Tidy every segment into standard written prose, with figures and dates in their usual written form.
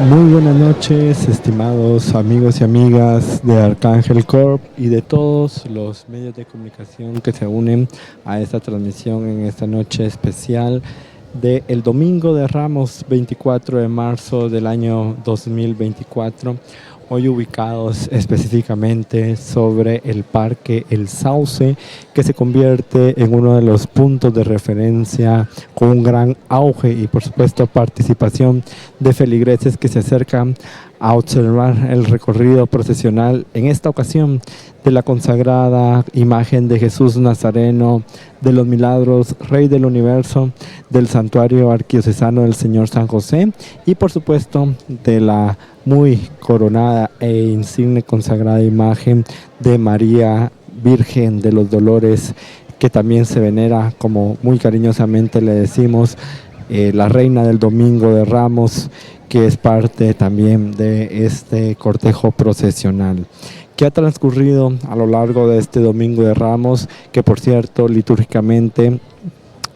Muy buenas noches, estimados amigos y amigas de Arcángel Corp y de todos los medios de comunicación que se unen a esta transmisión en esta noche especial del Domingo de Ramos, 24 de marzo del año 2024. Hoy ubicados específicamente sobre el Parque El Sauce, que se convierte en uno de los puntos de referencia con un gran auge y por supuesto participación de feligreses que se acercan a observar el recorrido procesional, en esta ocasión de la consagrada imagen de Jesús Nazareno, de los milagros, Rey del Universo, del Santuario Arquidiocesano del Señor San José y por supuesto de la muy coronada e insigne consagrada imagen de María Virgen de los Dolores, que también se venera, como muy cariñosamente le decimos, la Reina del Domingo de Ramos, que es parte también de este cortejo procesional que ha transcurrido a lo largo de este Domingo de Ramos, que por cierto litúrgicamente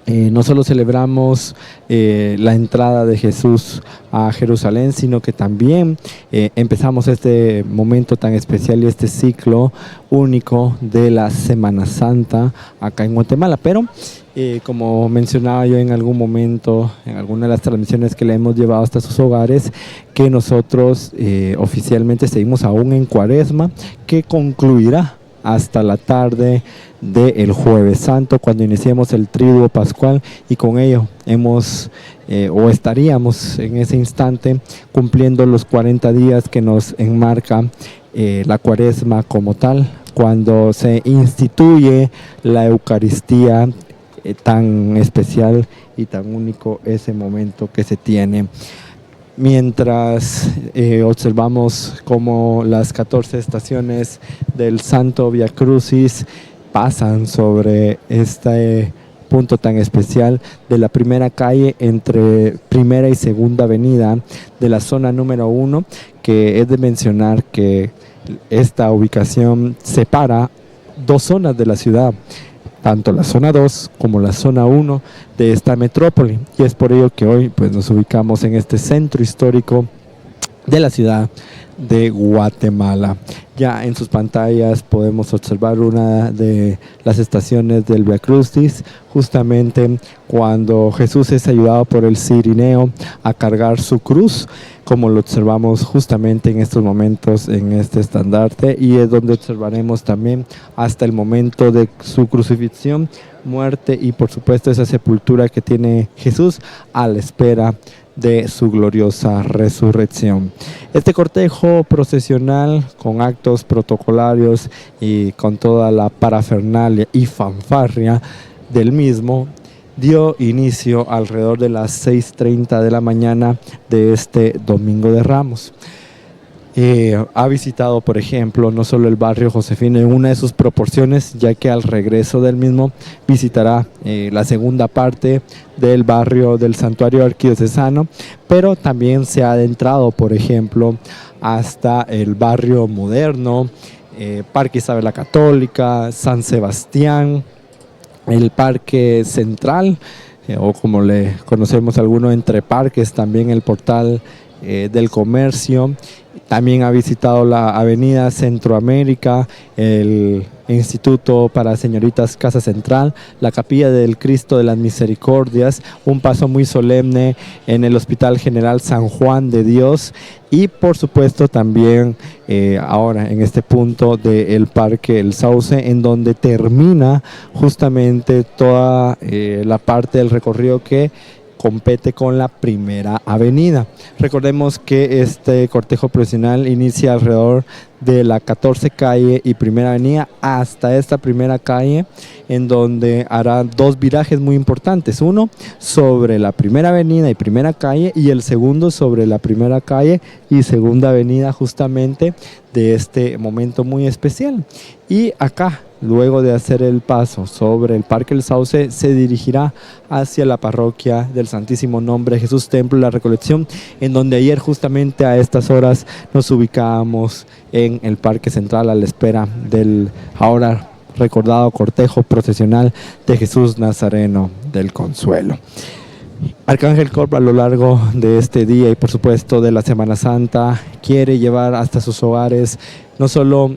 no solo celebramos la entrada de Jesús a Jerusalén, sino que también empezamos este momento tan especial y este ciclo único de la Semana Santa acá en Guatemala. Pero como mencionaba yo en algún momento, en alguna de las transmisiones que le hemos llevado hasta sus hogares, que nosotros oficialmente seguimos aún en Cuaresma, que concluirá hasta la tarde del Jueves Santo, cuando iniciemos el Triduo Pascual, y con ello hemos o estaríamos en ese instante cumpliendo los 40 días que nos enmarca la Cuaresma como tal, cuando se instituye la Eucaristía, tan especial y tan único ese momento que se tiene. Mientras observamos cómo las 14 estaciones del Santo Via Crucis pasan sobre este punto tan especial de la primera calle entre primera y segunda avenida de la zona número 1, que es de mencionar que esta ubicación separa dos zonas de la ciudad, tanto la zona 2 como la zona 1 de esta metrópoli, y es por ello que hoy pues nos ubicamos en este centro histórico de la ciudad de Guatemala. Ya en sus pantallas podemos observar una de las estaciones del Via Crucis, justamente cuando Jesús es ayudado por el cirineo a cargar su cruz, como lo observamos justamente en estos momentos en este estandarte, y es donde observaremos también hasta el momento de su crucifixión, muerte y por supuesto esa sepultura que tiene Jesús a la espera de su gloriosa resurrección. Este cortejo procesional con actos protocolarios y con toda la parafernalia y fanfarria del mismo dio inicio alrededor de las 6:30 de la mañana de este Domingo de Ramos. Ha visitado, por ejemplo, no solo el barrio Josefino en una de sus proporciones, ya que al regreso del mismo visitará la segunda parte del barrio del Santuario Arquidiocesano, pero también se ha adentrado, por ejemplo, hasta el barrio moderno, Parque Isabel la Católica, San Sebastián, el Parque Central, o como le conocemos algunos entre parques, también el Portal del comercio. También ha visitado la Avenida Centroamérica, el Instituto para Señoritas Casa Central, la Capilla del Cristo de las Misericordias, un paso muy solemne en el Hospital General San Juan de Dios y por supuesto también ahora en este punto del Parque El Sauce, en donde termina justamente toda la parte del recorrido que compete con la Primera Avenida. Recordemos que este cortejo procesional inicia alrededor de la 14 calle y Primera Avenida hasta esta primera calle, en donde hará dos virajes muy importantes, uno sobre la Primera Avenida y Primera Calle y el segundo sobre la Primera Calle y Segunda Avenida, justamente de este momento muy especial. Y acá, luego de hacer el paso sobre el Parque El Sauce, se dirigirá hacia la parroquia del Santísimo Nombre de Jesús, Templo de la Recolección, en donde ayer justamente a estas horas nos ubicábamos en el Parque Central a la espera del ahora recordado cortejo procesional de Jesús Nazareno del Consuelo. Arcángel Corp, a lo largo de este día y por supuesto de la Semana Santa, quiere llevar hasta sus hogares no solo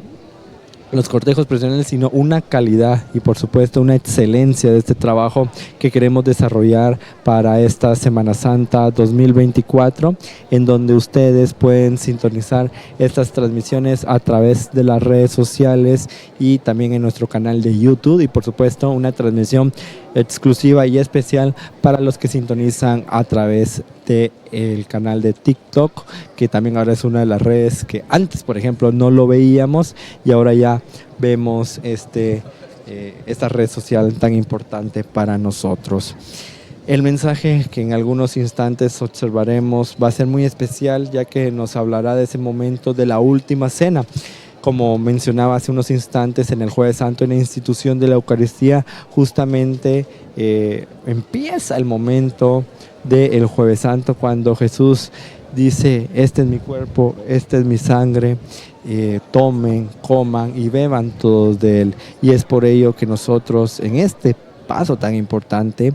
los cortejos procesionales, sino una calidad y por supuesto una excelencia de este trabajo que queremos desarrollar para esta Semana Santa 2024, en donde ustedes pueden sintonizar estas transmisiones a través de las redes sociales y también en nuestro canal de YouTube, y por supuesto una transmisión exclusiva y especial para los que sintonizan a través del canal de TikTok, que también ahora es una de las redes que antes, por ejemplo, no lo veíamos y ahora ya vemos esta red social tan importante para nosotros. El mensaje que en algunos instantes observaremos va a ser muy especial, ya que nos hablará de ese momento de la última cena. Como mencionaba hace unos instantes, en el Jueves Santo, en la institución de la Eucaristía, justamente empieza el momento del Jueves Santo, cuando Jesús dice: este es mi cuerpo, esta es mi sangre, tomen, coman y beban todos de él. Y es por ello que nosotros en este paso tan importante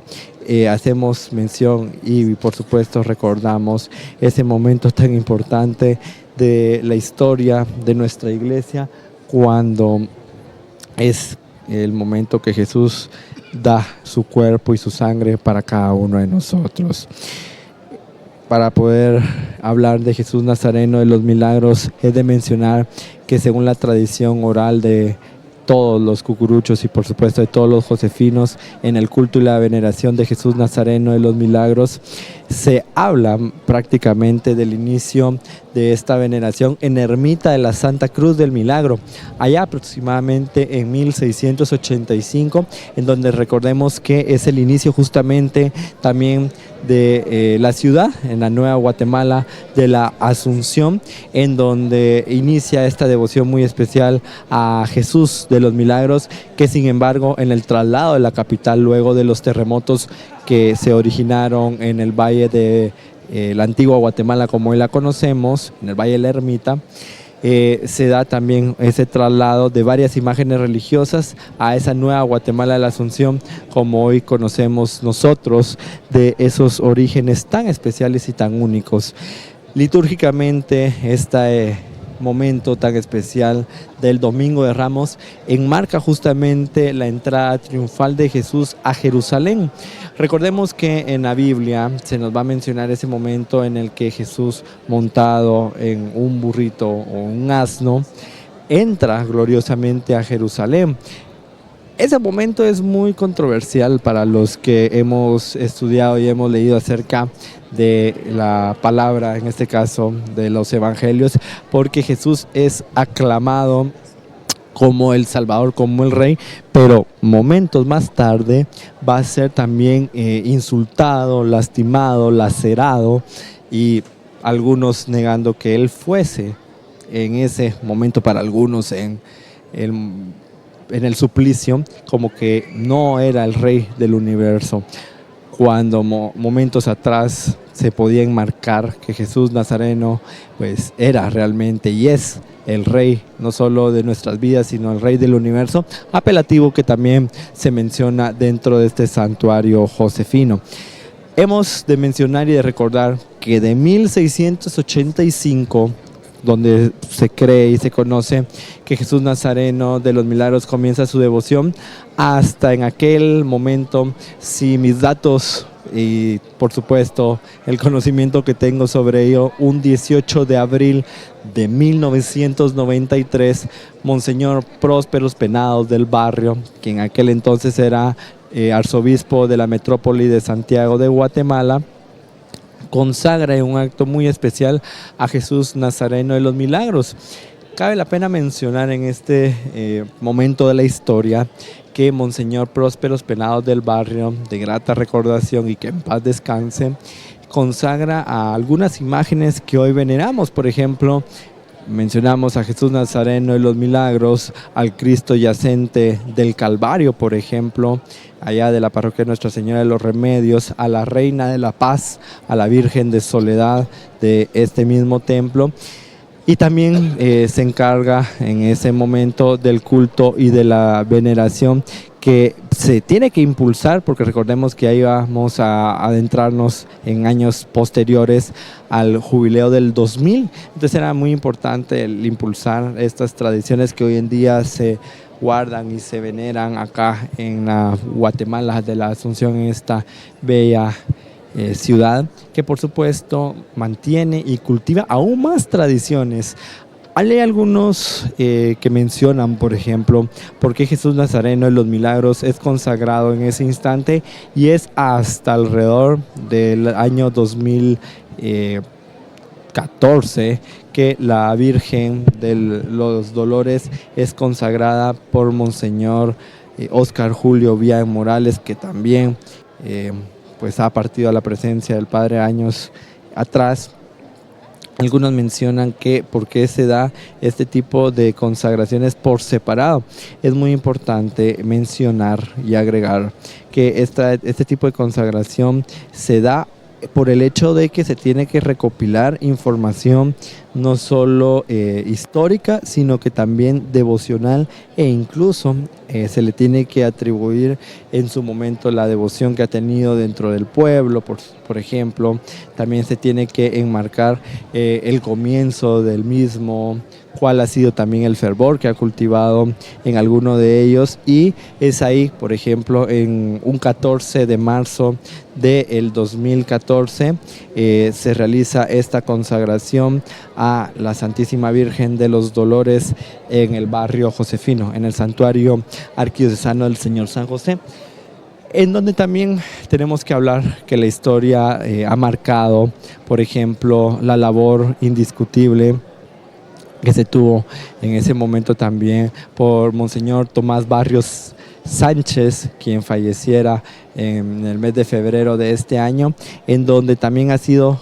hacemos mención y por supuesto recordamos ese momento tan importante de la historia de nuestra iglesia, cuando es el momento que Jesús da su cuerpo y su sangre para cada uno de nosotros. Para poder hablar de Jesús Nazareno de los milagros, es de mencionar que según la tradición oral de todos los cucuruchos y por supuesto de todos los josefinos, en el culto y la veneración de Jesús Nazareno de los milagros, se habla prácticamente del inicio de esta veneración en Ermita de la Santa Cruz del Milagro, allá aproximadamente en 1685, en donde recordemos que es el inicio justamente también de la ciudad, en la Nueva Guatemala, de la Asunción, en donde inicia esta devoción muy especial a Jesús de los Milagros, que sin embargo en el traslado de la capital luego de los terremotos que se originaron en el valle de la antigua Guatemala como hoy la conocemos, en el Valle de la Ermita, se da también ese traslado de varias imágenes religiosas a esa nueva Guatemala de la Asunción, como hoy conocemos nosotros, de esos orígenes tan especiales y tan únicos. Litúrgicamente, este momento tan especial del Domingo de Ramos enmarca justamente la entrada triunfal de Jesús a Jerusalén. Recordemos que en la Biblia se nos va a mencionar ese momento en el que Jesús, montado en un burrito o un asno, entra gloriosamente a Jerusalén. Ese momento es muy controversial para los que hemos estudiado y hemos leído acerca de la palabra, en este caso de los evangelios, porque Jesús es aclamado como el Salvador, como el Rey, pero momentos más tarde va a ser también insultado, lastimado, lacerado, y algunos negando que Él fuese en ese momento, para algunos en el suplicio, como que no era el Rey del universo, cuando momentos atrás se podía enmarcar que Jesús Nazareno pues era realmente y es el Rey no solo de nuestras vidas, sino el Rey del universo, apelativo que también se menciona dentro de este santuario josefino. Hemos de mencionar y de recordar que de 1685, donde se cree y se conoce que Jesús Nazareno de los Milagros comienza su devoción, hasta en aquel momento, si mis datos y por supuesto el conocimiento que tengo sobre ello, un 18 de abril de 1993, Monseñor Prósperos Penados del Barrio, que en aquel entonces era arzobispo de la metrópoli de Santiago de Guatemala, consagra en un acto muy especial a Jesús Nazareno de los Milagros. Cabe la pena mencionar en este momento de la historia que Monseñor Prósperos Penados del Barrio, de grata recordación y que en paz descanse, consagra a algunas imágenes que hoy veneramos. Por ejemplo, mencionamos a Jesús Nazareno de los Milagros, al Cristo yacente del Calvario, por ejemplo, allá de la parroquia de Nuestra Señora de los Remedios, a la Reina de la Paz, a la Virgen de Soledad de este mismo templo. Y también se encarga en ese momento del culto y de la veneración que se tiene que impulsar, porque recordemos que ahí vamos a adentrarnos en años posteriores al jubileo del 2000. Entonces era muy importante el impulsar estas tradiciones que hoy en día se guardan y se veneran acá en la Guatemala de la Asunción, en esta bella ciudad, que por supuesto mantiene y cultiva aún más tradiciones. Hay algunos que mencionan, por ejemplo, por qué Jesús Nazareno de los Milagros es consagrado en ese instante, y es hasta alrededor del año 2014 que la Virgen de los Dolores es consagrada por Monseñor Óscar Julio Vía Morales, que también pues ha partido a la presencia del Padre años atrás. Algunos mencionan que por qué se da este tipo de consagraciones por separado. Es muy importante mencionar y agregar que este tipo de consagración se da por el hecho de que se tiene que recopilar información no solo histórica, sino que también devocional, e incluso se le tiene que atribuir en su momento la devoción que ha tenido dentro del pueblo, por ejemplo. También se tiene que enmarcar el comienzo del mismo, cuál ha sido también el fervor que ha cultivado en alguno de ellos, y es ahí, por ejemplo, en un 14 de marzo del 2014 se realiza esta consagración a la Santísima Virgen de los Dolores en el barrio Josefino, en el santuario arquidiocesano del Señor San José, en donde también tenemos que hablar que la historia ha marcado, por ejemplo, la labor indiscutible que se tuvo en ese momento también por Monseñor Tomás Barrios Sánchez, quien falleciera en el mes de febrero de este año, en donde también ha sido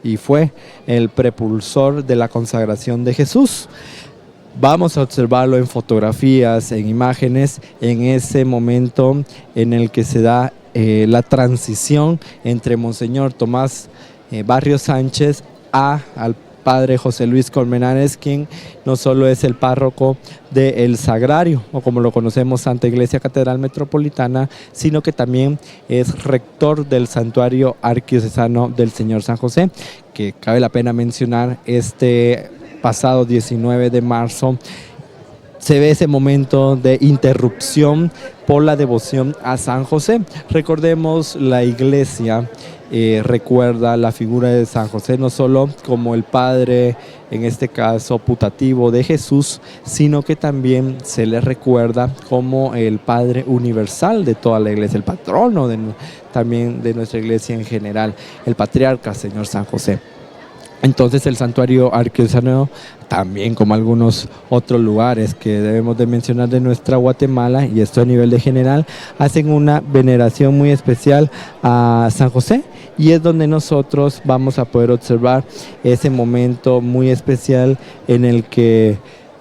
y fue el prepulsor de la consagración de Jesús. Vamos a observarlo en fotografías, en imágenes, en ese momento en el que se da la transición entre Monseñor Tomás Barrios Sánchez al Padre José Luis Colmenares, quien no solo es el párroco del Sagrario, o como lo conocemos, Santa Iglesia Catedral Metropolitana, sino que también es rector del Santuario Arquidiocesano del Señor San José, que cabe la pena mencionar, este pasado 19 de marzo se ve ese momento de interrupción por la devoción a San José. Recordemos, la Iglesia recuerda la figura de San José no solo como el padre, en este caso putativo de Jesús, sino que también se le recuerda como el Padre universal de toda la Iglesia, el patrono también de nuestra Iglesia en general, el patriarca Señor San José. Entonces el santuario arquidiocesano, también como algunos otros lugares que debemos de mencionar de nuestra Guatemala, y esto a nivel de general, hacen una veneración muy especial a San José, y es donde nosotros vamos a poder observar ese momento muy especial en el que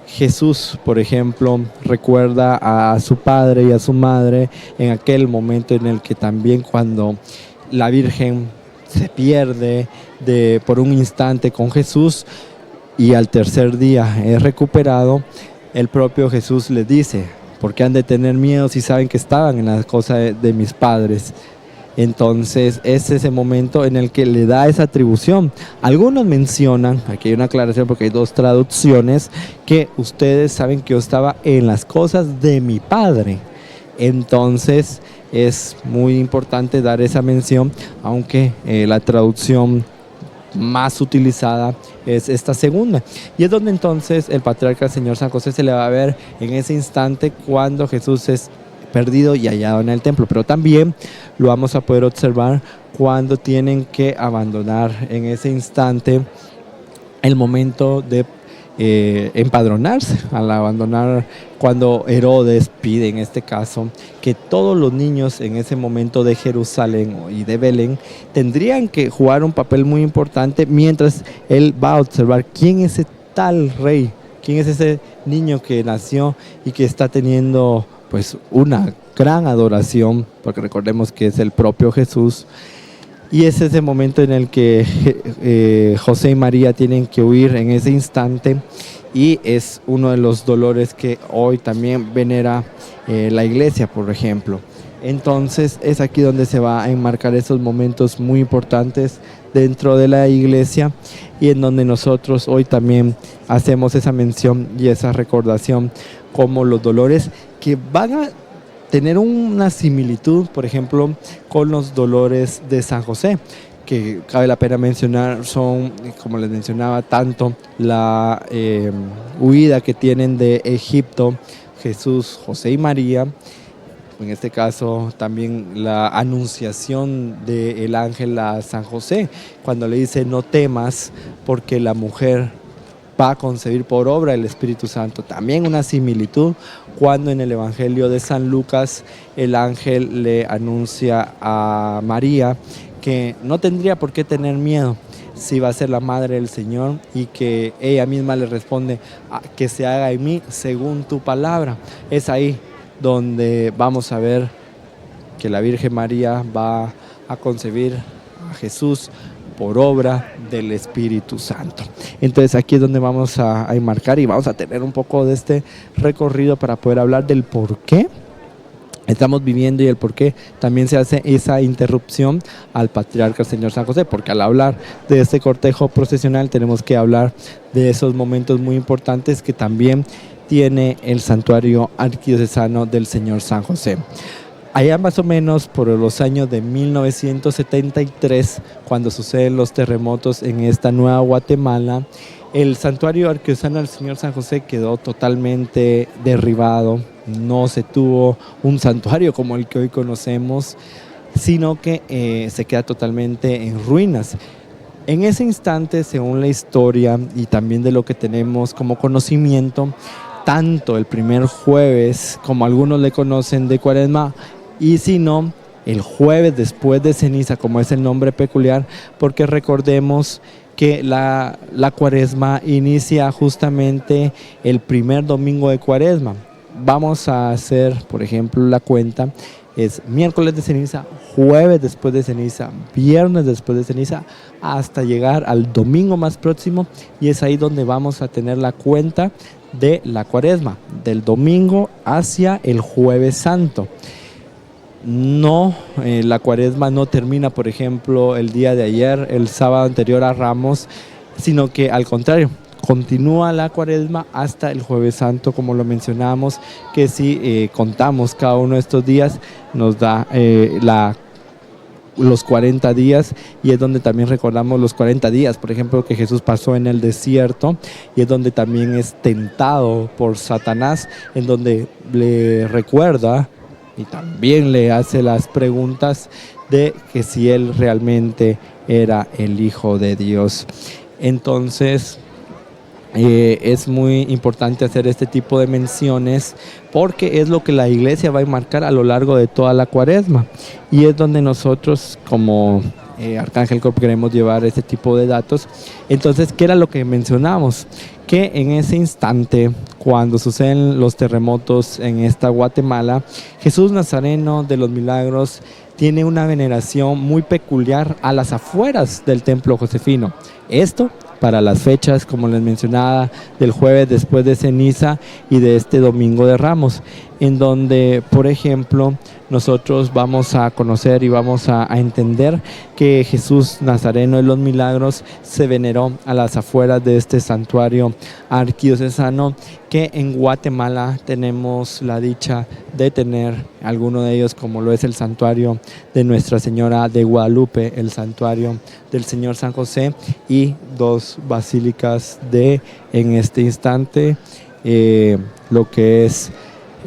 Jesús, por ejemplo, recuerda a su padre y a su madre en aquel momento en el que también, cuando la Virgen se pierde por un instante con Jesús y al tercer día es recuperado, el propio Jesús les dice: ¿por qué han de tener miedo si saben que estaban en la cosa de mis padres? Entonces es ese momento en el que le da esa atribución. Algunos mencionan, aquí hay una aclaración porque hay dos traducciones, que ustedes saben que yo estaba en las cosas de mi Padre. Entonces es muy importante dar esa mención, aunque la traducción más utilizada es esta segunda. Y es donde entonces el patriarca, el Señor San José, se le va a ver en ese instante cuando Jesús es perdido y hallado en el templo. Pero también lo vamos a poder observar cuando tienen que abandonar en ese instante el momento de empadronarse, al abandonar, cuando Herodes pide, en este caso, que todos los niños en ese momento de Jerusalén y de Belén tendrían que jugar un papel muy importante, mientras él va a observar quién es ese tal rey, quién es ese niño que nació y que está teniendo pues una gran adoración, porque recordemos que es el propio Jesús. Y es ese momento en el que José y María tienen que huir en ese instante, y es uno de los dolores que hoy también venera la iglesia, por ejemplo. Entonces es aquí donde se va a enmarcar esos momentos muy importantes dentro de la iglesia, y en donde nosotros hoy también hacemos esa mención y esa recordación, como los dolores que van a tener una similitud, por ejemplo, con los dolores de San José, que cabe la pena mencionar, son, como les mencionaba, tanto la huida que tienen de Egipto Jesús, José y María, en este caso también la anunciación del ángel a San José, cuando le dice: no temas, porque la mujer va a concebir por obra del Espíritu Santo. También una similitud cuando en el Evangelio de San Lucas el ángel le anuncia a María que no tendría por qué tener miedo si va a ser la madre del Señor, y que ella misma le responde: que se haga en mí según tu palabra. Es ahí donde vamos a ver que la Virgen María va a concebir a Jesús por obra del Espíritu Santo. Entonces aquí es donde vamos a enmarcar, y vamos a tener un poco de este recorrido para poder hablar del por qué estamos viviendo y el por qué también se hace esa interrupción al patriarca, el Señor San José, porque al hablar de este cortejo procesional tenemos que hablar de esos momentos muy importantes que también tiene el santuario arquidiocesano del Señor San José. Allá más o menos por los años de 1973, cuando suceden los terremotos en esta Nueva Guatemala, el santuario arquidiocesano del Señor San José quedó totalmente derribado. No se tuvo un santuario como el que hoy conocemos, sino que se queda totalmente en ruinas. En ese instante, según la historia y también de lo que tenemos como conocimiento, tanto el primer jueves, como algunos le conocen, de Cuaresma, y si no, el jueves después de ceniza, como es el nombre peculiar, porque recordemos que la Cuaresma inicia justamente el primer domingo de Cuaresma. Vamos a hacer, por ejemplo, la cuenta: es miércoles de ceniza, jueves después de ceniza, viernes después de ceniza, hasta llegar al domingo más próximo, y es ahí donde vamos a tener la cuenta de la Cuaresma, del domingo hacia el Jueves Santo. No, la Cuaresma no termina, por ejemplo, el día de ayer, el sábado anterior a Ramos, sino que al contrario, continúa la Cuaresma hasta el Jueves Santo, como lo mencionamos, que si contamos cada uno de estos días nos da los 40 días, y es donde también recordamos los 40 días, por ejemplo, que Jesús pasó en el desierto, y es donde también es tentado por Satanás, en donde le recuerda y también le hace las preguntas de que si él realmente era el Hijo de Dios. Entonces es muy importante hacer este tipo de menciones, porque es lo que la iglesia va a enmarcar a lo largo de toda la Cuaresma, y es donde nosotros como Arcángel Corp queremos llevar este tipo de datos. Entonces, ¿qué era lo que mencionamos? Que en ese instante, cuando suceden los terremotos en esta Guatemala, Jesús Nazareno de los Milagros tiene una veneración muy peculiar a las afueras del templo josefino. Esto para las fechas, como les mencionaba, del jueves después de ceniza y de este domingo de Ramos, en donde, por ejemplo, nosotros vamos a conocer y vamos a entender que Jesús Nazareno de los Milagros se veneró a las afueras de este santuario arquidiocesano, que en Guatemala tenemos la dicha de tener alguno de ellos, como lo es el santuario de Nuestra Señora de Guadalupe, el santuario del Señor San José, y dos basílicas en este instante, lo que es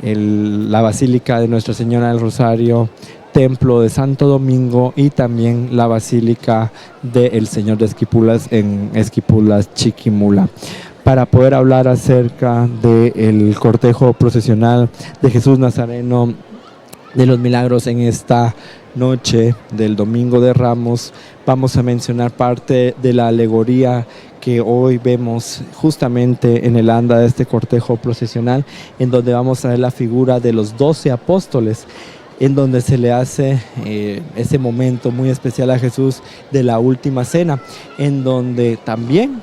la Basílica de Nuestra Señora del Rosario, Templo de Santo Domingo, y también la Basílica del Señor de Esquipulas en Esquipulas, Chiquimula, para poder hablar acerca del cortejo procesional de Jesús Nazareno de los Milagros en esta noche del Domingo de Ramos. Vamos a mencionar parte de la alegoría que hoy vemos justamente en el anda de este cortejo procesional, en donde vamos a ver la figura de los 12 apóstoles, en donde se le hace ese momento muy especial a Jesús de la última cena, en donde también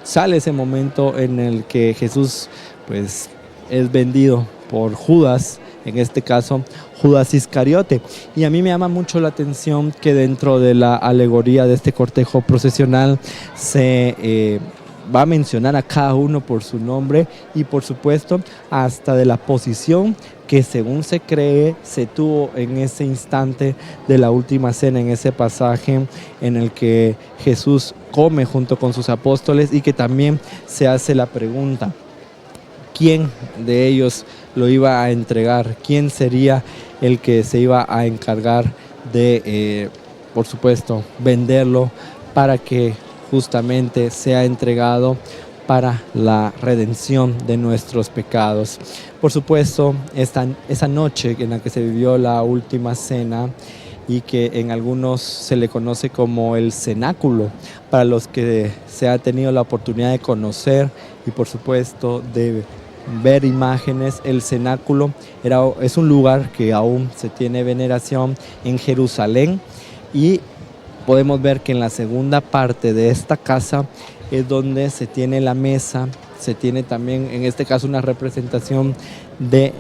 sale ese momento en el que Jesús pues es vendido por Judas, en este caso Judas Iscariote. Y a mí me llama mucho la atención que dentro de la alegoría de este cortejo procesional se va a mencionar a cada uno por su nombre, y por supuesto hasta de la posición que, según se cree, se tuvo en ese instante de la última cena, en ese pasaje en el que Jesús come junto con sus apóstoles, y que también se hace la pregunta: ¿quién de ellos lo iba a entregar? ¿Quién sería el que se iba a encargar de, por supuesto, venderlo para que justamente sea entregado para la redención de nuestros pecados? Por supuesto, esa noche en la que se vivió la última cena, y que en algunos se le conoce como el cenáculo, para los que se ha tenido la oportunidad de conocer y por supuesto de ver imágenes, el cenáculo es un lugar que aún se tiene veneración en Jerusalén, y podemos ver que en la segunda parte de esta casa es donde se tiene la mesa, se tiene también en este caso una representación de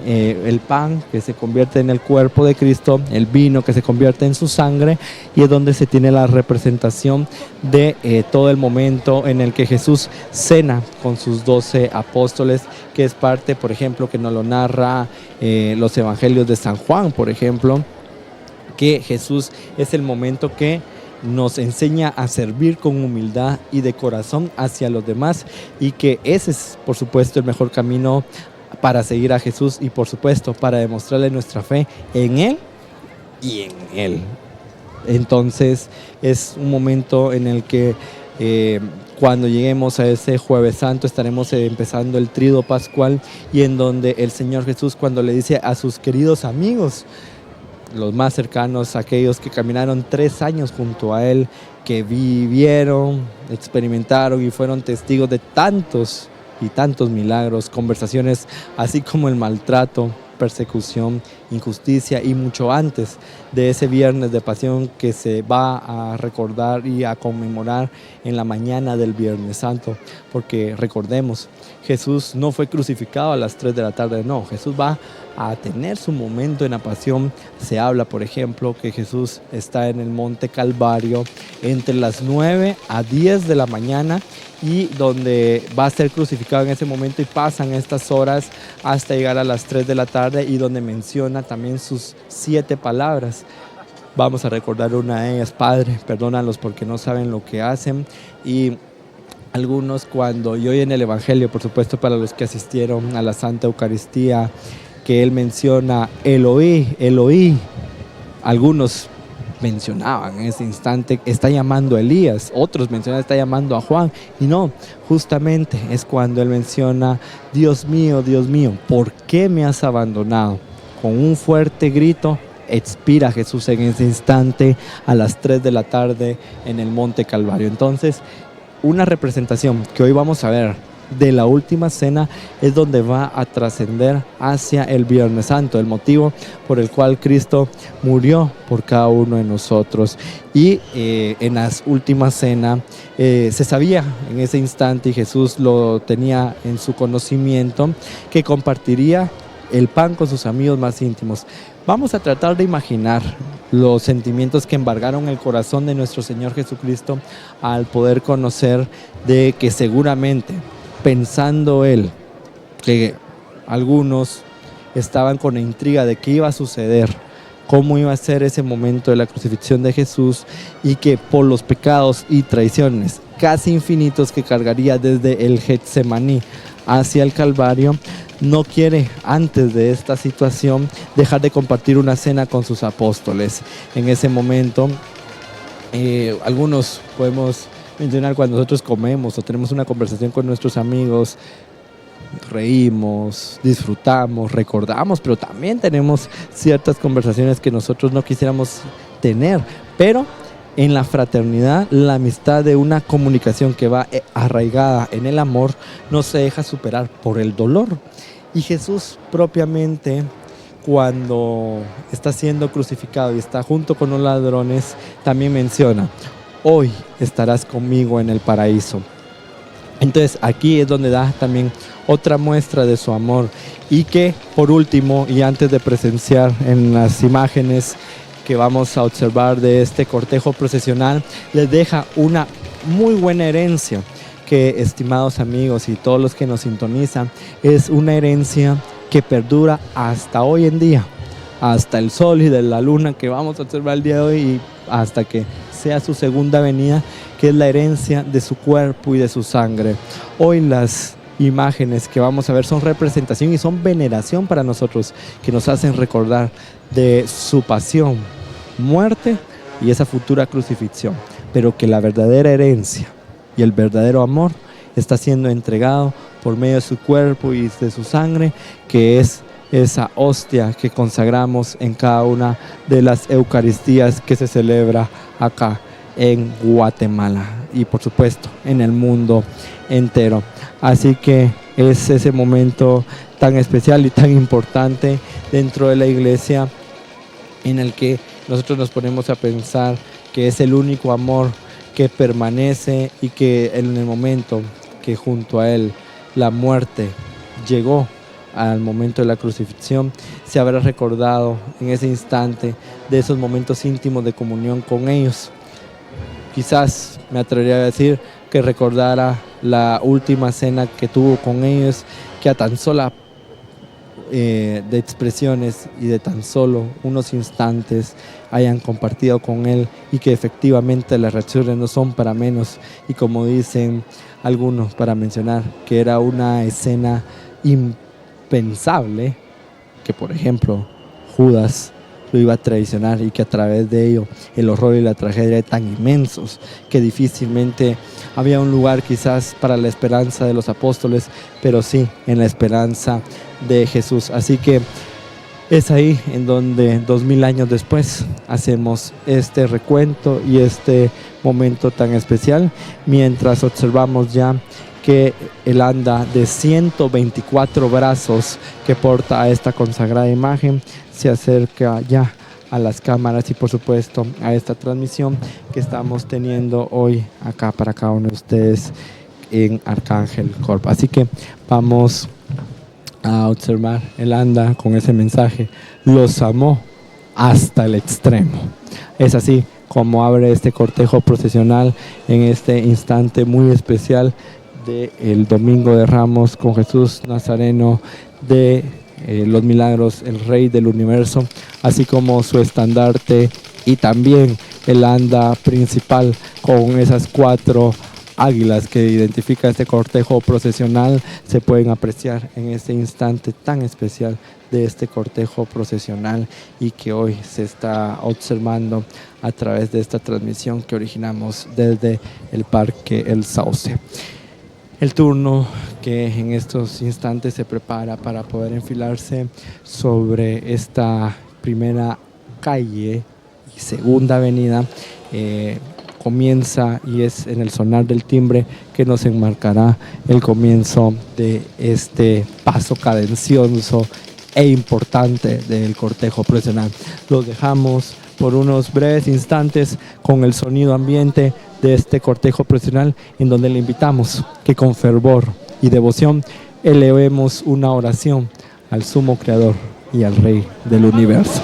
el pan que se convierte en el cuerpo de Cristo, el vino que se convierte en su sangre, y es donde se tiene la representación de todo el momento en el que Jesús cena con sus 12 apóstoles, que es parte, por ejemplo, que nos lo narra los evangelios de San Juan, por ejemplo, que Jesús es el momento que nos enseña a servir con humildad y de corazón hacia los demás, y que ese es, por supuesto, el mejor camino para seguir a Jesús, y por supuesto para demostrarle nuestra fe en Él y en Él. Entonces es un momento en el que cuando lleguemos a ese Jueves Santo estaremos empezando el Tríodo Pascual, y en donde el Señor Jesús, cuando le dice a sus queridos amigos, los más cercanos, aquellos que caminaron 3 años junto a Él, que vivieron, experimentaron y fueron testigos de tantos y tantos milagros, conversaciones, así como el maltrato, persecución, injusticia, y mucho antes de ese viernes de pasión que se va a recordar y a conmemorar en la mañana del Viernes Santo, porque recordemos, Jesús no fue crucificado a las 3 de la tarde, no, Jesús va a tener su momento en la pasión. Se habla, por ejemplo, que Jesús está en el Monte Calvario entre las 9 a 10 de la mañana, y donde va a ser crucificado en ese momento, y pasan estas horas hasta llegar a las 3 de la tarde, y donde menciona también sus 7 palabras. Vamos a recordar una de ellas: Padre, perdónalos porque no saben lo que hacen. Y algunos, cuando y hoy en el Evangelio, por supuesto, para los que asistieron a la Santa Eucaristía, que él menciona Eloí, Eloí, algunos mencionaban en ese instante está llamando a Elías, otros mencionaban está llamando a Juan, y no, justamente es cuando él menciona Dios mío, ¿por qué me has abandonado? Con un fuerte grito expira Jesús en ese instante a las 3 de la tarde en el Monte Calvario. Entonces, una representación que hoy vamos a ver de la última cena es donde va a trascender hacia el Viernes Santo, el motivo por el cual Cristo murió por cada uno de nosotros. Y en las últimas cenas se sabía en ese instante, y Jesús lo tenía en su conocimiento, que compartiría el pan con sus amigos más íntimos. Vamos a tratar de imaginar los sentimientos que embargaron el corazón de nuestro Señor Jesucristo al poder conocer de que seguramente, pensando Él, que algunos estaban con la intriga de qué iba a suceder, cómo iba a ser ese momento de la crucifixión de Jesús, y que por los pecados y traiciones casi infinitos que cargaría desde el Getsemaní hacia el Calvario, no quiere, antes de esta situación, dejar de compartir una cena con sus apóstoles. En ese momento, algunos podemos mencionar cuando nosotros comemos o tenemos una conversación con nuestros amigos, reímos, disfrutamos, recordamos, pero también tenemos ciertas conversaciones que nosotros no quisiéramos tener, pero en la fraternidad, la amistad de una comunicación que va arraigada en el amor no se deja superar por el dolor. Y Jesús propiamente, cuando está siendo crucificado y está junto con los ladrones, también menciona: hoy estarás conmigo en el paraíso. Entonces aquí es donde da también otra muestra de su amor, y que por último, y antes de presenciar en las imágenes que vamos a observar de este cortejo procesional, les deja una muy buena herencia, que, estimados amigos y todos los que nos sintonizan, es una herencia que perdura hasta hoy en día, hasta el sol y de la luna que vamos a observar el día de hoy, y hasta que sea su segunda venida, que es la herencia de su cuerpo y de su sangre. Hoy las imágenes que vamos a ver son representación y son veneración para nosotros, que nos hacen recordar de su pasión, muerte y esa futura crucifixión, pero que la verdadera herencia y el verdadero amor está siendo entregado por medio de su cuerpo y de su sangre, que es esa hostia que consagramos en cada una de las Eucaristías que se celebra acá en Guatemala y por supuesto en el mundo entero. Así que es ese momento tan especial y tan importante dentro de la iglesia, en el que nosotros nos ponemos a pensar que es el único amor que permanece, y que en el momento que junto a él la muerte llegó al momento de la crucifixión, se habrá recordado en ese instante de esos momentos íntimos de comunión con ellos. Quizás me atrevería a decir que recordara la última cena que tuvo con ellos, que a tan sola de expresiones y de tan solo unos instantes hayan compartido con él, y que efectivamente las reacciones no son para menos, y como dicen algunos, para mencionar que era una escena impensable, que por ejemplo Judas lo iba a traicionar, y que a través de ello el horror y la tragedia eran tan inmensos que difícilmente había un lugar quizás para la esperanza de los apóstoles, pero sí en la esperanza de Jesús. Así que es ahí en donde 2000 años después hacemos este recuento y este momento tan especial, mientras observamos ya que él anda de 124 brazos que porta a esta consagrada imagen, se acerca ya a las cámaras y por supuesto a esta transmisión que estamos teniendo hoy acá para cada uno de ustedes en Arcángel Corp. Así que vamos a observar, él anda con ese mensaje: los amó hasta el extremo. Es así como abre este cortejo procesional en este instante muy especial del Domingo de Ramos, con Jesús Nazareno de los milagros, el Rey del Universo, así como su estandarte y también el anda principal con esas 4 águilas que identifica este cortejo procesional, se pueden apreciar en este instante tan especial de este cortejo procesional, y que hoy se está observando a través de esta transmisión que originamos desde el Parque El Sauce. El turno que en estos instantes se prepara para poder enfilarse sobre esta primera calle y segunda avenida, comienza y es en el sonar del timbre que nos enmarcará el comienzo de este paso cadencioso e importante del cortejo profesional. Los dejamos por unos breves instantes con el sonido ambiente de este cortejo profesional, en donde le invitamos que con fervor y devoción elevemos una oración al sumo creador y al rey del universo.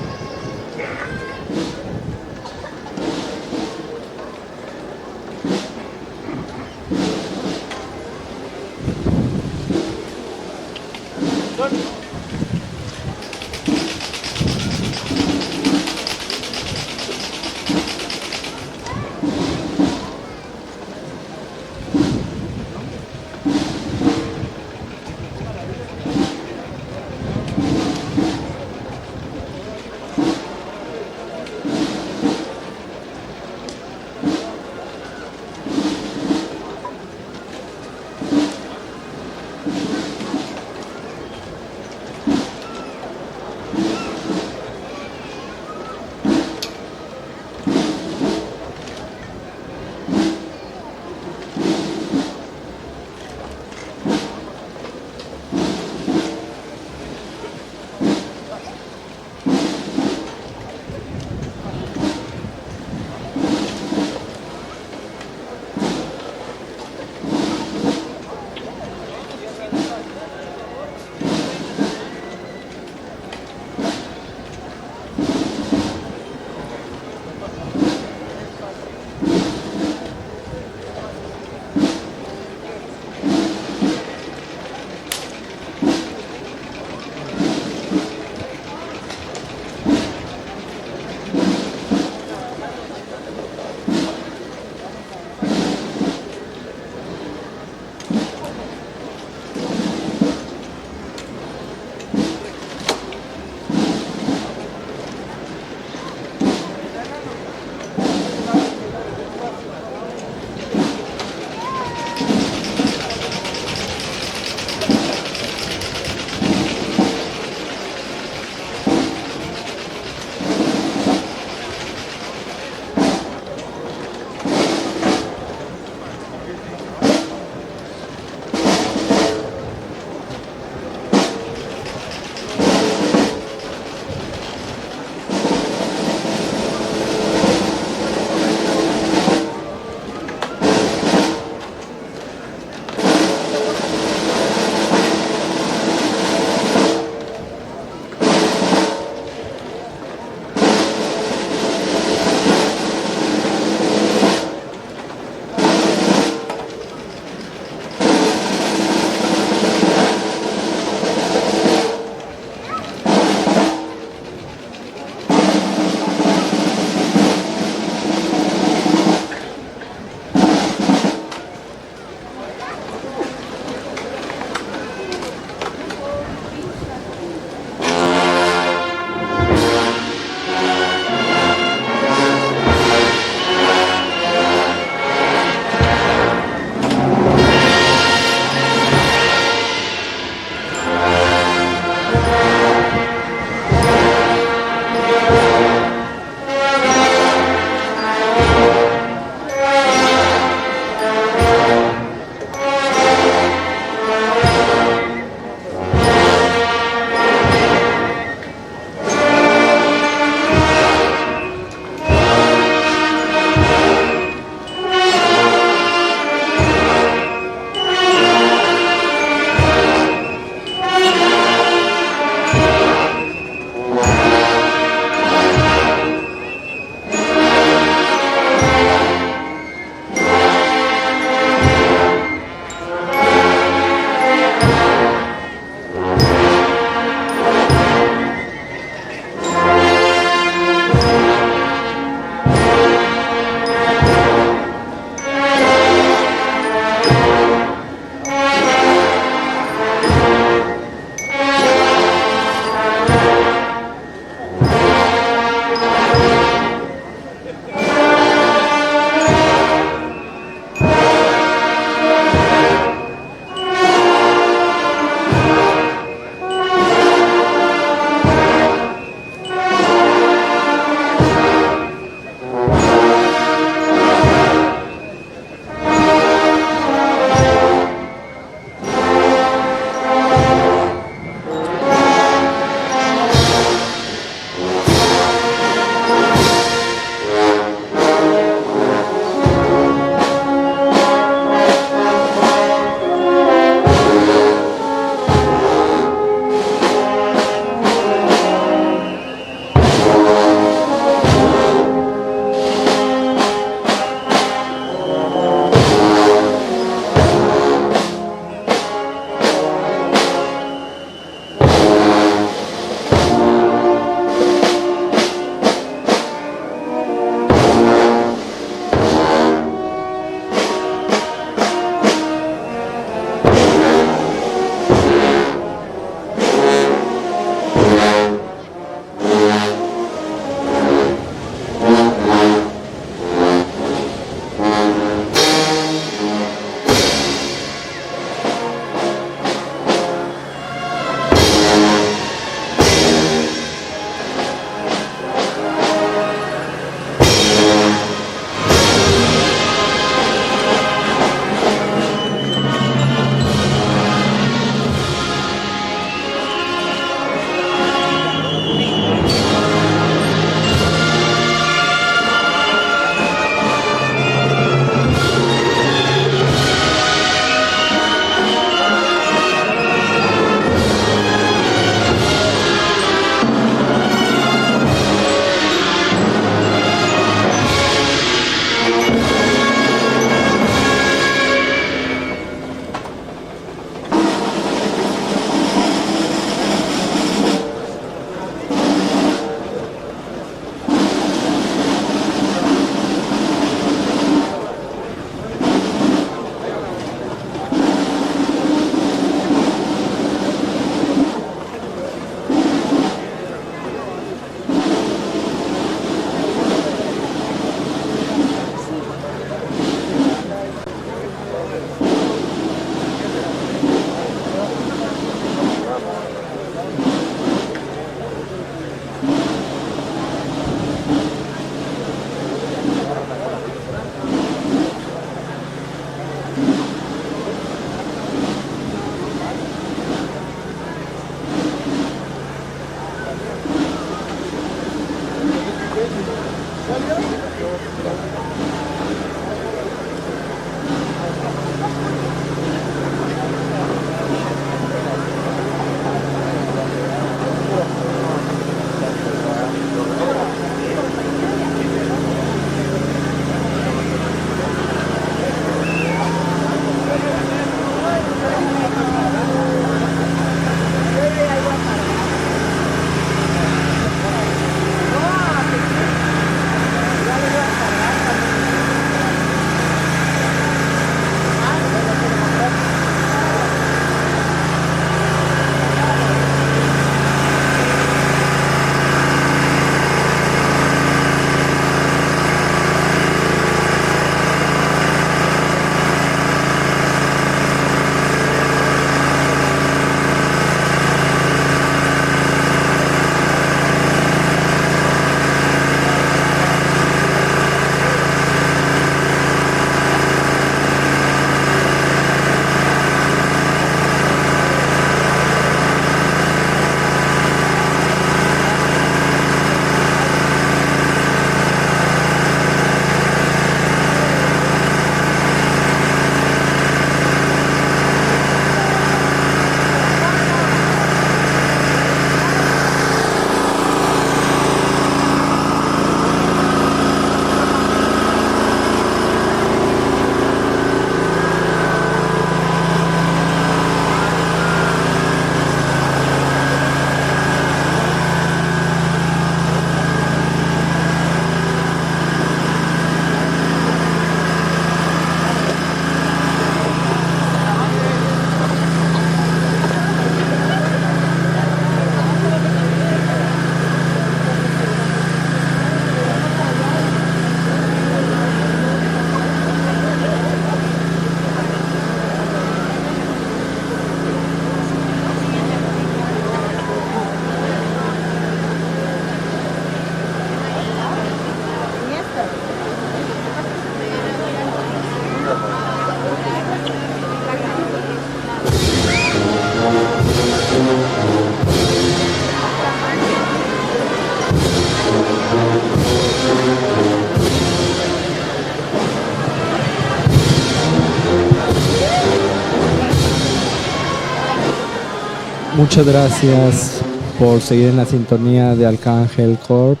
Muchas gracias por seguir en la sintonía de Arcángel Corp.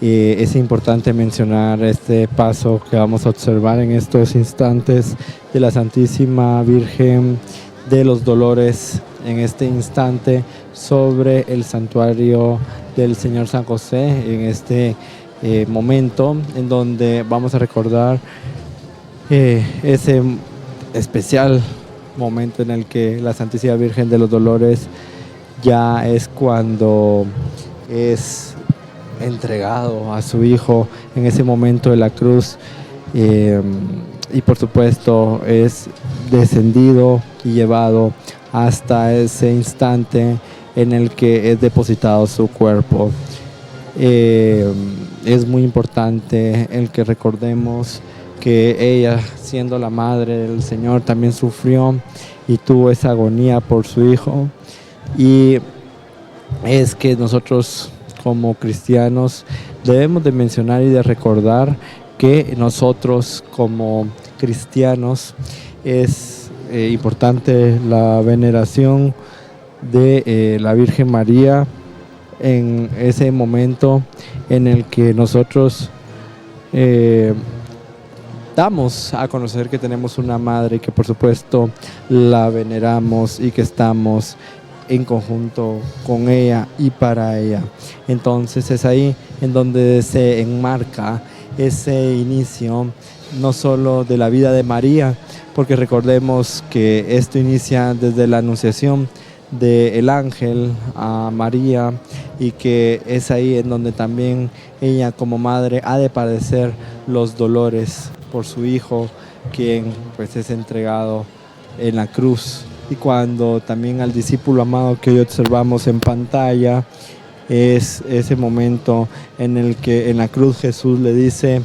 Es importante mencionar este paso que vamos a observar en estos instantes de la Santísima Virgen de los Dolores, en este instante sobre el santuario del Señor San José, en este momento en donde vamos a recordar ese especial momento en el que la Santísima Virgen de los Dolores ya es cuando es entregado a su Hijo en ese momento de la cruz, y por supuesto es descendido y llevado hasta ese instante en el que es depositado su cuerpo. Es muy importante el que recordemos que ella, siendo la madre del Señor, también sufrió y tuvo esa agonía por su Hijo, y es que nosotros como cristianos debemos de mencionar y de recordar que nosotros como cristianos es importante la veneración de la Virgen María en ese momento en el que nosotros damos a conocer que tenemos una madre, que por supuesto la veneramos y que estamos en conjunto con ella y para ella. Entonces es ahí en donde se enmarca ese inicio no solo de la vida de María, porque recordemos que esto inicia desde la anunciación del ángel a María, y que es ahí en donde también ella como madre ha de padecer los dolores por su Hijo, quien pues es entregado en la cruz. Y cuando también al discípulo amado que hoy observamos en pantalla, es ese momento en el que en la cruz Jesús le dice: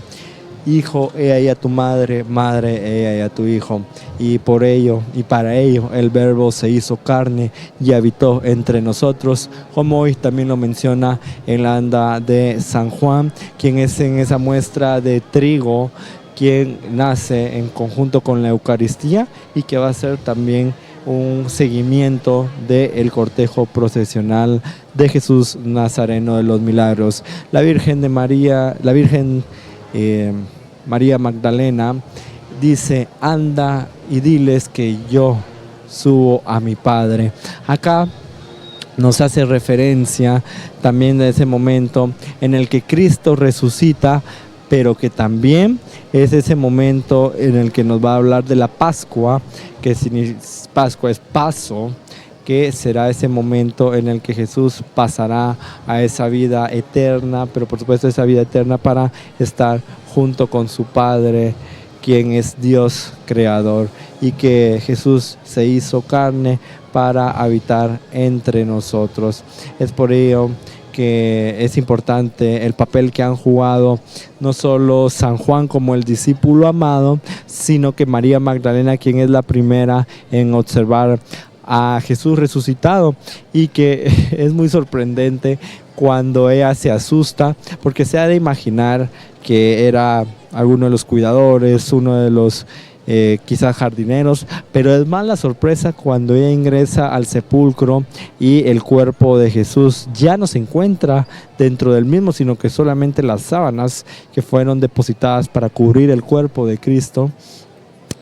Hijo, he ahí a tu madre, madre, he ahí a tu hijo. Y por ello y para ello el Verbo se hizo carne y habitó entre nosotros, como hoy también lo menciona en la anda de San Juan, quien es en esa muestra de trigo, quien nace en conjunto con la Eucaristía y que va a ser también un seguimiento del cortejo procesional de Jesús Nazareno de los Milagros. La Virgen de María, la Virgen María Magdalena dice: anda y diles que yo subo a mi Padre. Acá nos hace referencia también de ese momento en el que Cristo resucita, pero que también es ese momento en el que nos va a hablar de la Pascua, que Pascua es paso, que será ese momento en el que Jesús pasará a esa vida eterna, pero por supuesto esa vida eterna para estar junto con su Padre, quien es Dios creador, y que Jesús se hizo carne para habitar entre nosotros. Es por ello que es importante el papel que han jugado no solo San Juan como el discípulo amado, sino que María Magdalena, quien es la primera en observar a Jesús resucitado, y que es muy sorprendente cuando ella se asusta, porque se ha de imaginar que era alguno de los cuidadores, uno de los quizás jardineros, pero es más la sorpresa cuando ella ingresa al sepulcro y el cuerpo de Jesús ya no se encuentra dentro del mismo, sino que solamente las sábanas que fueron depositadas para cubrir el cuerpo de Cristo.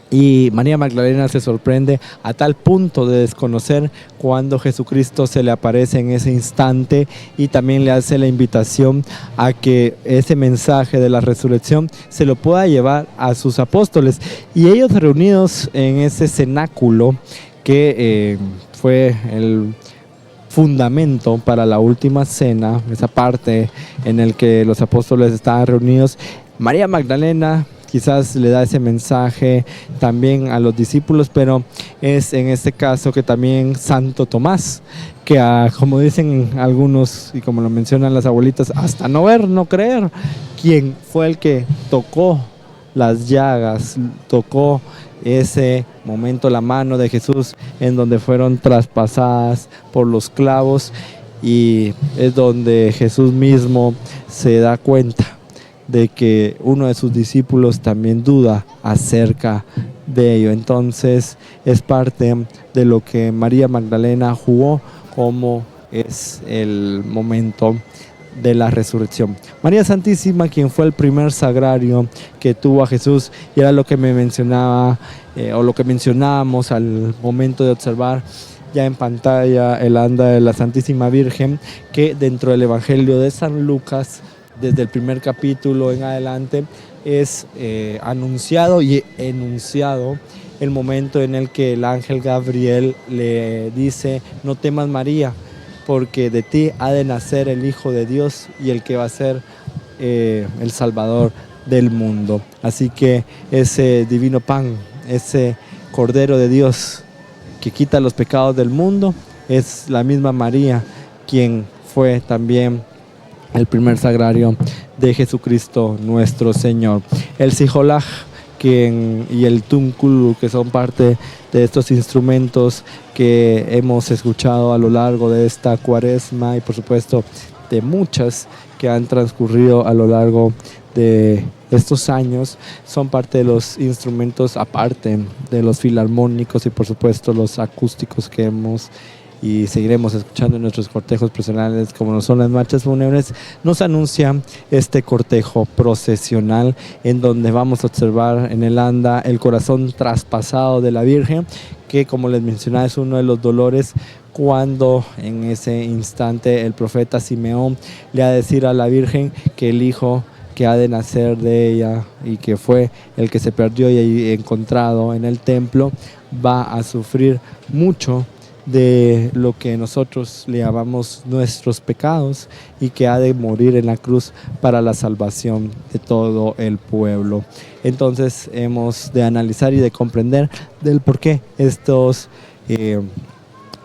Y María Magdalena se sorprende a tal punto de desconocer cuando Jesucristo se le aparece en ese instante, y también le hace la invitación a que ese mensaje de la resurrección se lo pueda llevar a sus apóstoles. Y ellos reunidos en ese cenáculo que fue el fundamento para la última cena, esa parte en el que los apóstoles estaban reunidos, María Magdalena quizás le da ese mensaje también a los discípulos, pero es en este caso que también Santo Tomás, que como dicen algunos y como lo mencionan las abuelitas, hasta no ver, no creer, quien fue el que tocó las llagas, tocó ese momento la mano de Jesús en donde fueron traspasadas por los clavos, y es donde Jesús mismo se da cuenta de que uno de sus discípulos también duda acerca de ello. Entonces es parte de lo que María Magdalena jugó como es el momento de la resurrección. María Santísima, quien fue el primer sagrario que tuvo a Jesús, y era lo que me mencionaba o lo que mencionábamos al momento de observar ya en pantalla el anda de la Santísima Virgen, que dentro del Evangelio de San Lucas, desde el primer capítulo en adelante, es anunciado y enunciado el momento en el que el ángel Gabriel le dice: no temas, María, porque de ti ha de nacer el Hijo de Dios y el que va a ser el Salvador del mundo. Así que ese divino pan, ese Cordero de Dios que quita los pecados del mundo, es la misma María quien fue también el primer sagrario de Jesucristo nuestro Señor. El Sijolaj y el Tunkulu, que son parte de estos instrumentos que hemos escuchado a lo largo de esta cuaresma, y por supuesto de muchas que han transcurrido a lo largo de estos años, son parte de los instrumentos, aparte de los filarmónicos y por supuesto los acústicos que hemos y seguiremos escuchando en nuestros cortejos procesionales, como no son las marchas fúnebres. Nos anuncia este cortejo procesional en donde vamos a observar en el anda el corazón traspasado de la Virgen, que, como les mencionaba, es uno de los dolores cuando en ese instante el profeta Simeón le ha de decir a la Virgen que el hijo que ha de nacer de ella y que fue el que se perdió y encontrado en el templo va a sufrir mucho de lo que nosotros le llamamos nuestros pecados, y que ha de morir en la cruz para la salvación de todo el pueblo. Entonces hemos de analizar y de comprender del por qué estos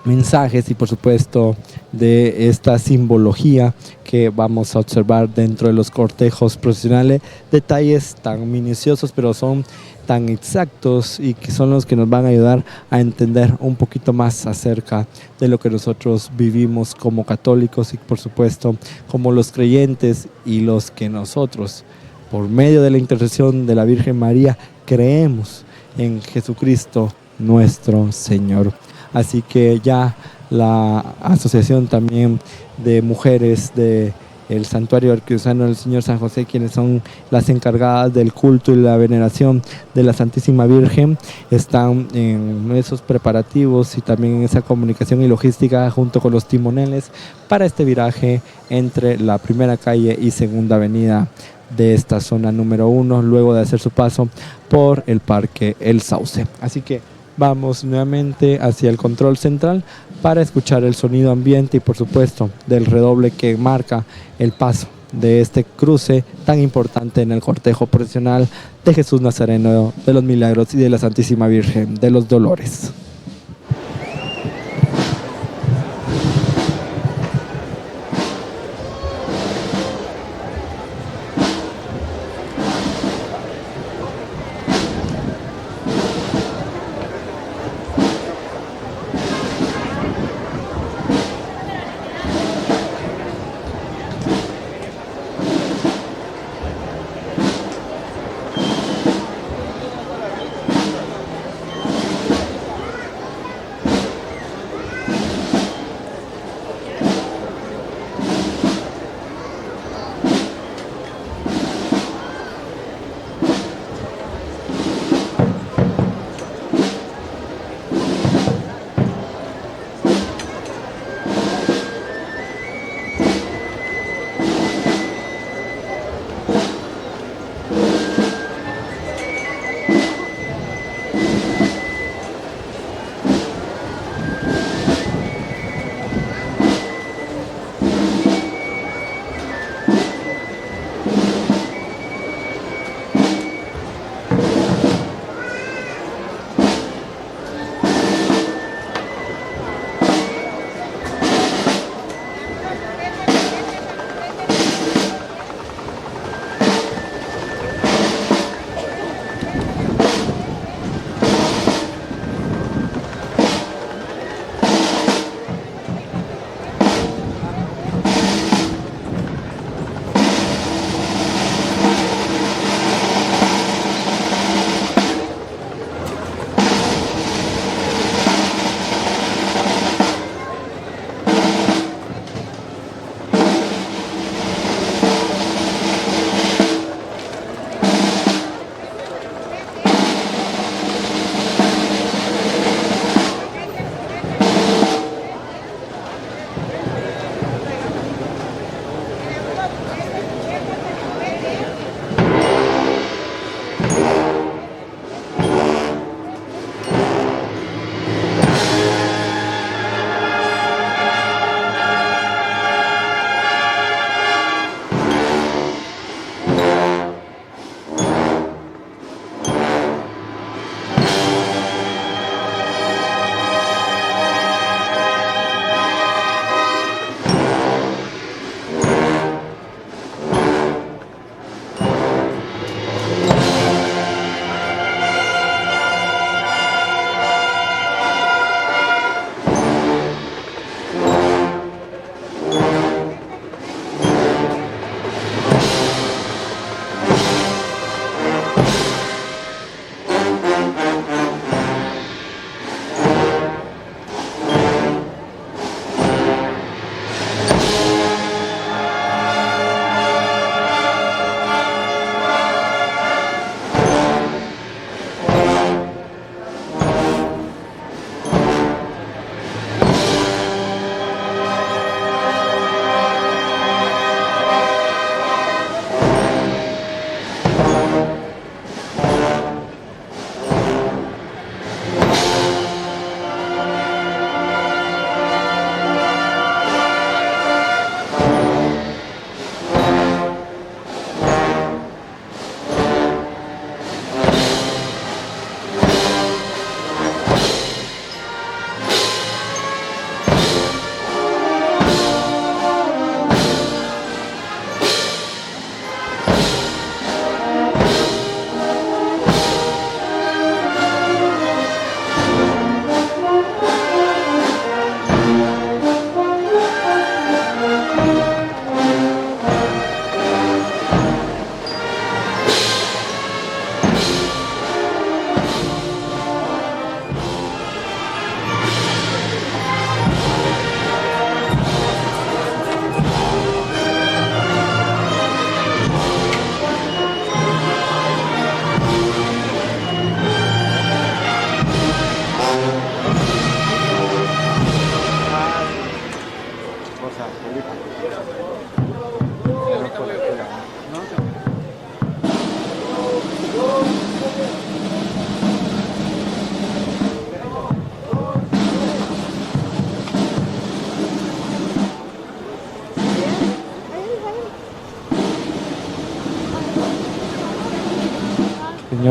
mensajes y por supuesto de esta simbología que vamos a observar dentro de los cortejos procesionales, detalles tan minuciosos pero son tan exactos y que son los que nos van a ayudar a entender un poquito más acerca de lo que nosotros vivimos como católicos y por supuesto como los creyentes y los que nosotros, por medio de la intercesión de la Virgen María, creemos en Jesucristo nuestro Señor. Así que ya la asociación también de mujeres de el Santuario Arquidiocesano del Señor San José, quienes son las encargadas del culto y la veneración de la Santísima Virgen, están en esos preparativos y también en esa comunicación y logística junto con los timoneles para este viraje entre la primera calle y segunda avenida de esta zona número 1, luego de hacer su paso por el Parque El Sauce. Así que vamos nuevamente hacia el control central para escuchar el sonido ambiente y por supuesto del redoble que marca el paso de este cruce tan importante en el cortejo procesional de Jesús Nazareno de los Milagros y de la Santísima Virgen de los Dolores.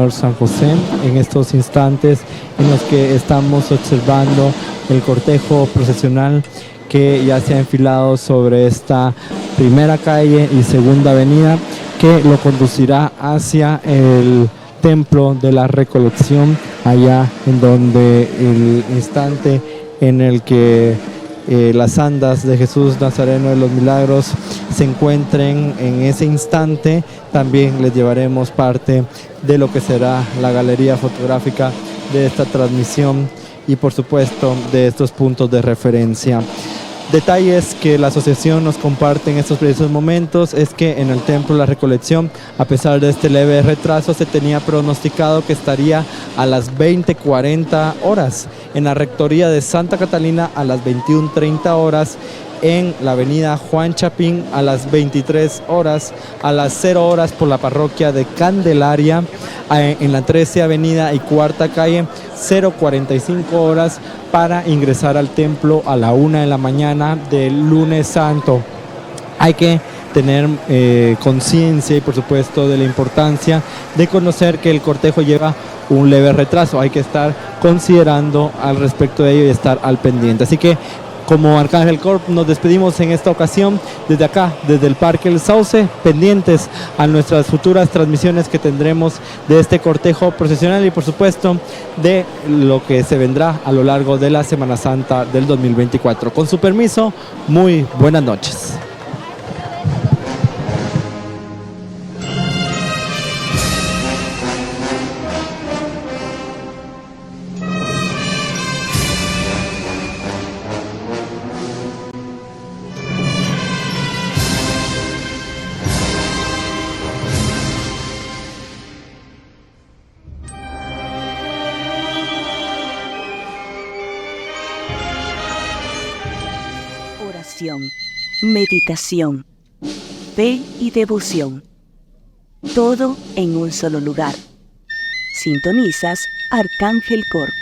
Señor San José en estos instantes en los que estamos observando el cortejo procesional que ya se ha enfilado sobre esta primera calle y segunda avenida, que lo conducirá hacia el templo de la Recolección, allá en donde el instante en el que las andas de Jesús Nazareno de los Milagros se encuentren en ese instante, también les llevaremos parte de lo que será la galería fotográfica de esta transmisión y por supuesto de estos puntos de referencia. Detalles que la asociación nos comparte en estos precisos momentos es que en el Templo de la Recolección, a pesar de este leve retraso, se tenía pronosticado que estaría a las 20:40 horas, en la Rectoría de Santa Catalina a las 21:30 horas, en la avenida Juan Chapín a las 23 horas, a las 0 horas por la parroquia de Candelaria, en la 13 avenida y cuarta calle, 0:45 horas para ingresar al templo a la 1 de la mañana del lunes santo. Hay que tener conciencia y por supuesto de la importancia de conocer que el cortejo lleva un leve retraso. Hay que estar considerando al respecto de ello y estar al pendiente. Así que como Arcángel Corp nos despedimos en esta ocasión desde acá, desde el Parque El Sauce, pendientes a nuestras futuras transmisiones que tendremos de este cortejo procesional y por supuesto de lo que se vendrá a lo largo de la Semana Santa del 2024. Con su permiso, muy buenas noches. Meditación, fe y devoción, todo en un solo lugar. Sintonizas Arcángel Corp.